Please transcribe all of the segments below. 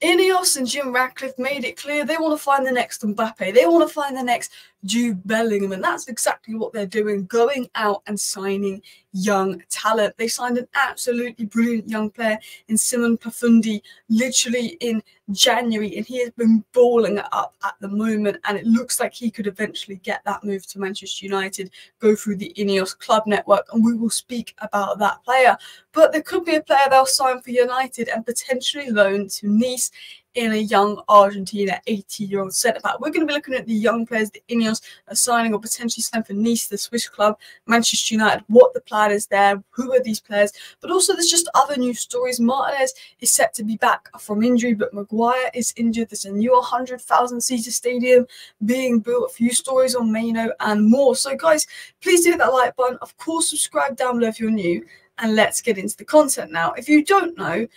INEOS and Jim Ratcliffe made it clear they want to find the next Mbappe. They want to find the next Jude Bellingham, and that's exactly what they're doing, going out and signing young talent. They signed an absolutely brilliant young player in Simone Pafundi literally in January, and he has been balling it up at the moment, and it looks like he could eventually get that move to Manchester United, go through the INEOS club network, and we will speak about that player. But there could be a player they'll sign for United and potentially loan to Nice in a young Argentina 80-year-old centre-back. We're going to be looking at the young players that INEOS are signing or potentially signing for Nice, the Swiss club, Manchester United, what the plan is there, who are these players, but also there's just other news stories. Martinez is set to be back from injury, but Maguire is injured. There's a new 100,000-seater stadium being built, a few stories on Mayo and more. So guys, please do hit that like button. Of course, subscribe down below if you're new. And let's get into the content now. If you don't know,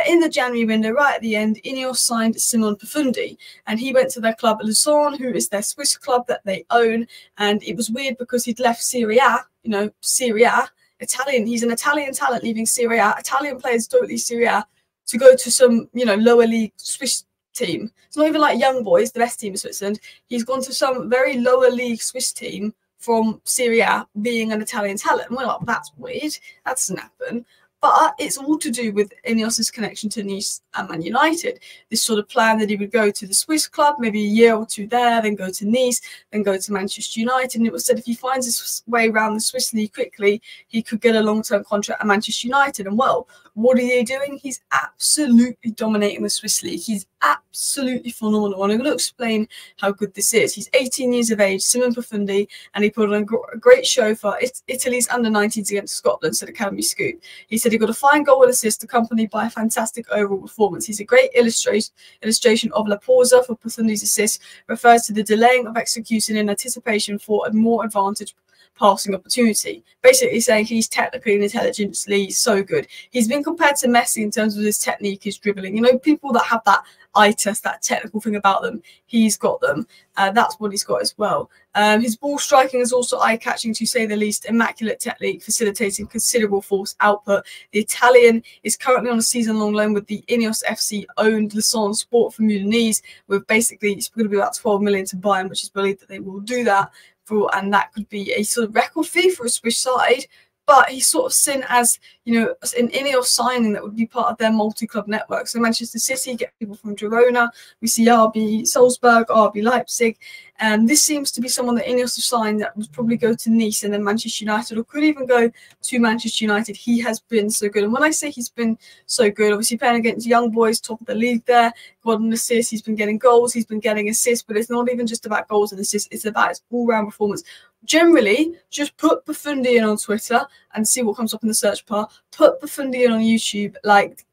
in the January window, right at the end, INEOS signed Simone Pafundi, and he went to their club Lausanne, who is their Swiss club that they own. And it was weird because he'd left Serie A, you know, Serie A, Italian. He's an Italian talent leaving Serie A. Italian players don't leave Serie A to go to some, you know, lower league Swiss team. It's not even like Young Boys, the best team in Switzerland. He's gone to some very lower league Swiss team from Serie A, being an Italian talent. And we're like, that's weird. That doesn't happen. But it's all to do with INEOS's connection to Nice and Man United. This sort of plan that he would go to the Swiss club, maybe a year or two there, then go to Nice, then go to Manchester United. And it was said if he finds his way around the Swiss league quickly, he could get a long-term contract at Manchester United. And well, what are they doing? He's absolutely dominating the Swiss league. He's absolutely phenomenal. And I'm going to explain how good this is. He's 18 years of age, Simone Pafundi, and he put on a great show for Italy's under-19s against Scotland, said Academy Scoop. He said he got a fine goal and assist accompanied by a fantastic overall performance. He's a great illustration of La Pausa for Pafundi's assist, refers to the delaying of execution in anticipation for a more advantaged passing opportunity. Basically saying he's technically and intelligently so good. He's been compared to Messi in terms of his technique, his dribbling. You know, people that have that eye test, that technical thing about them, he's got them. That's what he's got as well. His ball striking is also eye-catching, to say the least. Immaculate technique, facilitating considerable force output. The Italian is currently on a season-long loan with the INEOS FC-owned Lausanne Sport from Udinese, with basically it's going to be about 12 million to buy him, which is believed that they will do that for, and that could be a sort of record fee for a Swiss side. But he's sort of seen as, you know, an INEOS signing that would be part of their multi-club network. So Manchester City get people from Girona. We see RB Salzburg, RB Leipzig. And this seems to be someone that INEOS have signed that would probably go to Nice and then Manchester United, or could even go to Manchester United. He has been so good. And when I say he's been so good, obviously playing against young boys, top of the league there, got an assist, he's been getting goals, he's been getting assists, but it's not even just about goals and assists, it's about his all-round performance. Generally, just put Pafundi in on Twitter and see what comes up in the search bar. Put Pafundi in on YouTube. Like,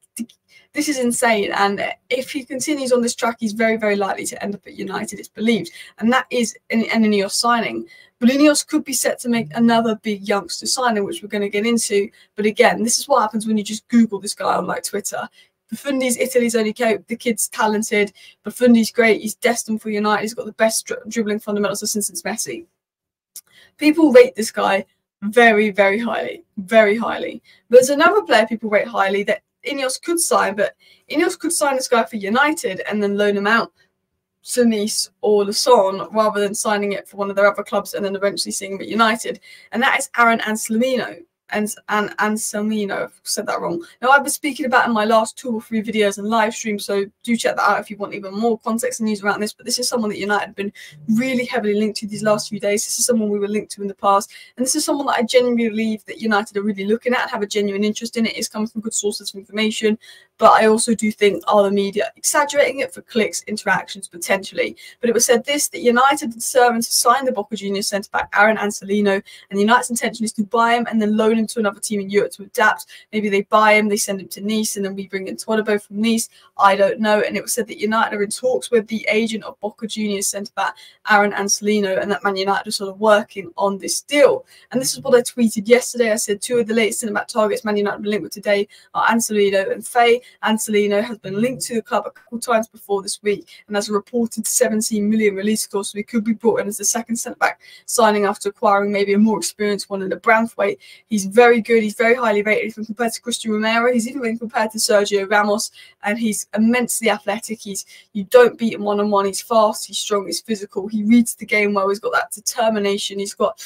this is insane. And if he continues on this track, he's very, very likely to end up at United, it's believed. And that is an INEOS signing. But INEOS could be set to make another big youngster signing, which we're going to get into. But again, this is what happens when you just Google this guy on like Twitter. Pafundi's Italy's only coach. The kid's talented. Pafundi's great. He's destined for United. He's got the best dribbling fundamentals since Messi. People rate this guy very, very highly, very highly. There's another player people rate highly that INEOS could sign, but INEOS could sign this guy for United and then loan him out to Nice or Lausanne rather than signing it for one of their other clubs and then eventually seeing him at United. And that is Anselmino. Anselmino, I've said that wrong. Now, I've been speaking about in my last 2 or 3 videos and live streams, so do check that out if you want even more context and news around this. But this is someone that United have been really heavily linked to these last few days. This is someone we were linked to in the past, and this is someone that I genuinely believe that United are really looking at and have a genuine interest in. It is coming from good sources of information, but I also do think are the media exaggerating it for clicks, interactions, potentially. But it was said this, that United are determined to sign the Boca Juniors centre-back Anselmino, and United's intention is to buy him and then loan him to another team in Europe to adapt. Maybe they buy him, they send him to Nice, and then we bring in Todibo from Nice. I don't know. And it was said that United are in talks with the agent of Boca Juniors centre-back Anselmino, and that Man United are sort of working on this deal. And this is what I tweeted yesterday. I said 2 of the latest centre-back targets Man United have been linked with today are Anselmino and Faye. Anselmino has been linked to the club a couple of times before this week and has a reported 17 million release clause, so he could be brought in as the second centre-back signing after acquiring maybe a more experienced one in the Branthwaite. He's very good. He's very highly rated. He's been compared to Christian Romero. He's even been compared to Sergio Ramos, and he's immensely athletic. You don't beat him one-on-one. He's fast. He's strong. He's physical. He reads the game well. He's got that determination. He's got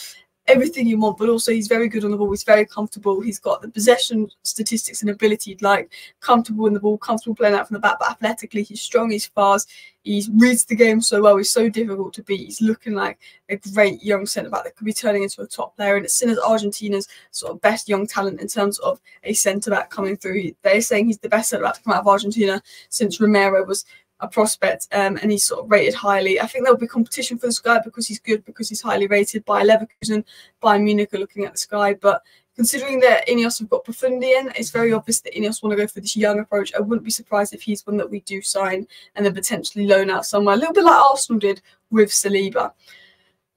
everything you want, but also he's very good on the ball. He's very comfortable. He's got the possession statistics and ability you'd like. Comfortable in the ball, comfortable playing out from the back, but athletically he's strong, he's fast, he reads the game so well. He's so difficult to beat. He's looking like a great young centre-back that could be turning into a top player, and it's seen as Argentina's sort of best young talent in terms of a centre-back coming through. They're saying he's the best centre-back to come out of Argentina since Romero was a prospect, and he's sort of rated highly. I think there'll be competition for this guy because he's good, because he's highly rated. By Leverkusen, by Munich are looking at this guy, but considering that INEOS have got Pafundi in, it's very obvious that INEOS want to go for this young approach. I wouldn't be surprised if he's one that we do sign and then potentially loan out somewhere, a little bit like Arsenal did with Saliba.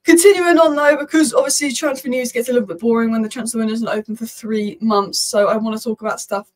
Continuing on though, because obviously transfer news gets a little bit boring when the transfer window isn't open for 3 months, so I want to talk about stuff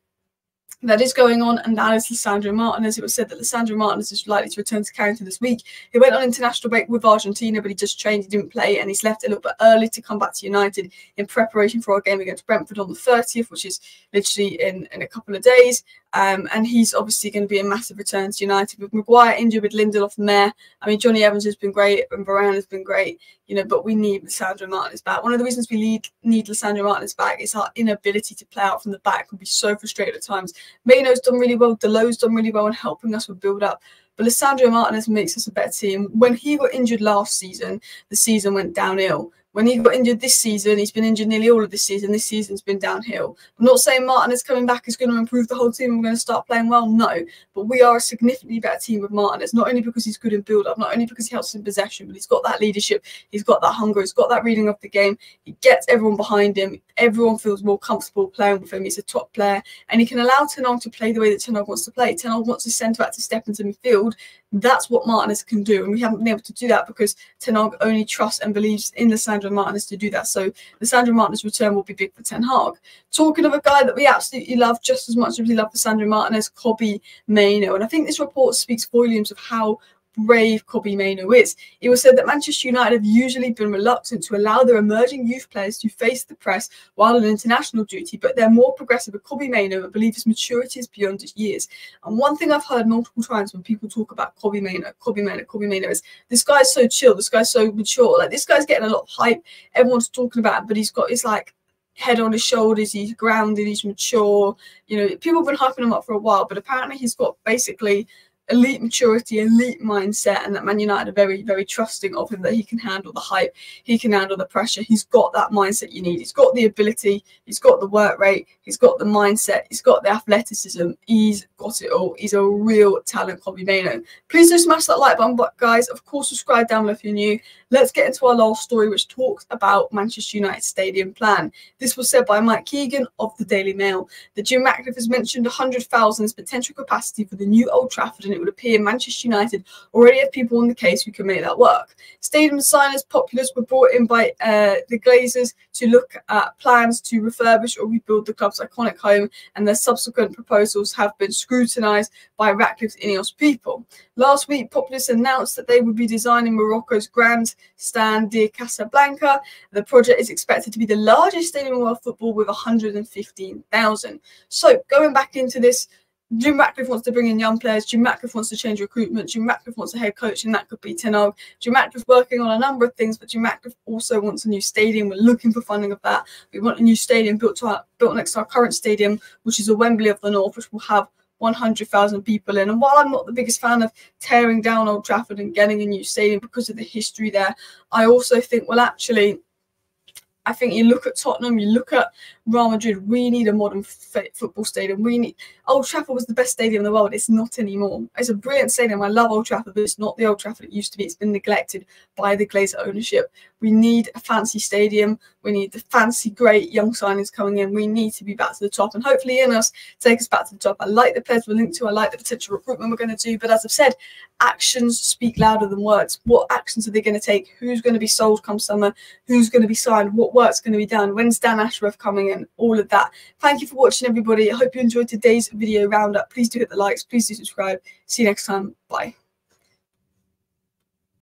that is going on, and that is Lisandro Martinez. It was said that Lisandro Martinez is likely to return to Carrington this week. He went on international break with Argentina, but he just trained, he didn't play, and he's left a little bit early to come back to United in preparation for our game against Brentford on the 30th, which is literally in a couple of days. And he's obviously going to be a massive return to United with Maguire injured, with Lindelof and there. I mean, Johnny Evans has been great and Varane has been great, you know, but we need Lisandro Martinez back. One of the reasons we need Lisandro Martinez back is our inability to play out from the back. Can be so frustrated at times. Mayo's done really well, Delo's done really well in helping us with build-up. But Lisandro Martinez makes us a better team. When he got injured last season, the season went downhill. When he got injured this season, he's been injured nearly all of this season. This season's been downhill. I'm not saying Martinez coming back is going to improve the whole team and we're going to start playing well. No, but we are a significantly better team with Martinez, not only because he's good in build-up, not only because he helps in possession, but he's got that leadership, he's got that hunger, he's got that reading of the game. He gets everyone behind him. Everyone feels more comfortable playing with him. He's a top player, and he can allow Ten Hag to play the way that Ten Hag wants to play. Ten Hag wants his centre-back to step into midfield. That's what Martinez can do, and we haven't been able to do that because Ten Hag only trusts and believes in Lisandro Martinez to do that. So Lisandro Martinez's return will be big for Ten Hag. Talking of a guy that we absolutely love just as much as we love Lisandro Martinez, Kobbie Mainoo, and I think this report speaks volumes of how brave Kobbie Mainoo is. It was said that Manchester United have usually been reluctant to allow their emerging youth players to face the press while on international duty, but they're more progressive with Kobbie Mainoo and believe his maturity is beyond his years. And one thing I've heard multiple times when people talk about Kobbie Mainoo is this guy's so chill, this guy's so mature, like this guy's getting a lot of hype, everyone's talking about him, but he's got his like head on his shoulders, he's grounded, he's mature. You know, people have been hyping him up for a while, but apparently he's got basically elite maturity, elite mindset, and that Man United are very, very trusting of him, that he can handle the hype, he can handle the pressure. He's got that mindset you need. He's got the ability, he's got the work rate, he's got the mindset, he's got the athleticism, he's got it all. He's a real talent, Kobbie Mainoo. Please do smash that like button, guys. Of course, subscribe down below if you're new. Let's get into our last story, which talks about Manchester United stadium plan. This was said by Mike Keegan of the Daily Mail. The Jim Ratcliffe has mentioned 100,000 as potential capacity for the new Old Trafford, and it would appear Manchester United already have people on the case who can make that work. Stadium designers, Populous, were brought in by the Glazers to look at plans to refurbish or rebuild the club's iconic home, and their subsequent proposals have been scrutinised by Ratcliffe's INEOS people. Last week, Populous announced that they would be designing Morocco's Grandstand de Casablanca. The project is expected to be the largest stadium in world football with 115,000. So going back into this, Jim Ratcliffe wants to bring in young players. Jim Ratcliffe wants to change recruitment. Jim Ratcliffe wants a head coach, and that could be Ten Hag. Jim Ratcliffe's working on a number of things, but Jim Ratcliffe also wants a new stadium. We're looking for funding of that. We want a new stadium built next to our current stadium, which is a Wembley of the North, which will have 100,000 people in. And while I'm not the biggest fan of tearing down Old Trafford and getting a new stadium because of the history there, I also think, well, actually, I think you look at Tottenham, you look at Real Madrid, we need a modern football stadium. Old Trafford was the best stadium in the world. It's not anymore. It's a brilliant stadium. I love Old Trafford, but it's not the Old Trafford it used to be. It's been neglected by the Glazer ownership. We need a fancy stadium. We need the fancy, great young signings coming in. We need to be back to the top, and hopefully INEOS take us back to the top. I like the players we're linked to. I like the potential recruitment we're going to do. But as I've said, actions speak louder than words. What actions are they going to take? Who's going to be sold come summer? Who's going to be signed? What work's going to be done? When's Dan Ashworth coming in? All of that. Thank you for watching, everybody. I hope you enjoyed today's video roundup. Please do hit the likes. Please do subscribe. See you next time. Bye.